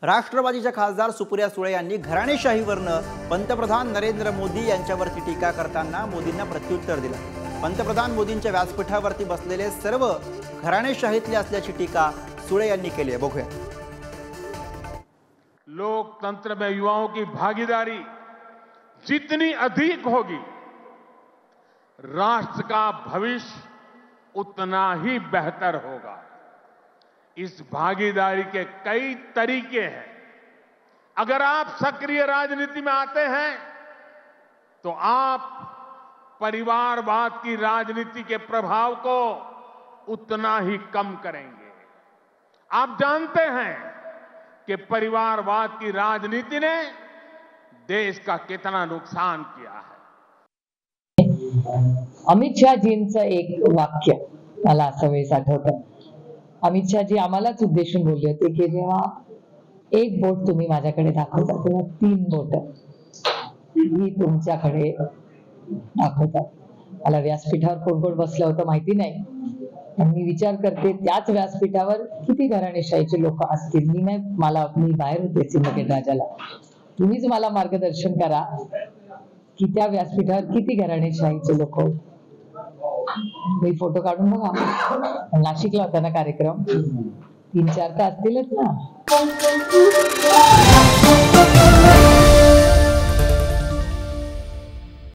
राष्ट्रवादीच्या खासदार सुप्रिया सुळे यांनी घराणेशाहीवरनं पंतप्रधान नरेंद्र मोदी यांच्यावरती टीका करताना मोदींना प्रत्युत्तर दिलं। पंतप्रधान मोदींच्या व्यासपीठावरती बसलेले सर्व घराणेशाहीतले असल्याची टीका सुळे यांनी केली आहे। बघूया। लोकतंत्र में युवाओं की भागीदारी जितनी अधिक होगी, राष्ट्र का भविष्य उतना ही बेहतर होगा। इस भागीदारी के कई तरीके हैं। अगर आप सक्रिय राजनीति में आते हैं तो आप परिवारवाद की राजनीति के प्रभाव को उतना ही कम करेंगे। आप जानते हैं कि परिवारवाद की राजनीति ने देश का कितना नुकसान किया है। अमित शाहजींचं एक वाक्य मला असं वेळेस आठवतं। अमित शाहजी आम्हालाच उद्देशून बोलले होते की जेव्हा एक बोट तुम्ही माझ्याकडे दाखवता तेव्हा 3 बोट ही तुमच्याकडे दाखवतात। मला व्यासपीठावर कोण कोण बसलं होतं माहिती नाही, पण मी विचार करते त्याच व्यासपीठावर किती घराणेशाहीचे लोक असतील। मी बाहेर होते सिंदखेड राजाला। तुम्हीच मला मार्गदर्शन करा की त्या व्यासपीठावर किती घराणेशाहीचे लोक। मी फोटो काढून बघा, नाशिकला होता ना कार्यक्रम, 3-4 तर असतीलच ना।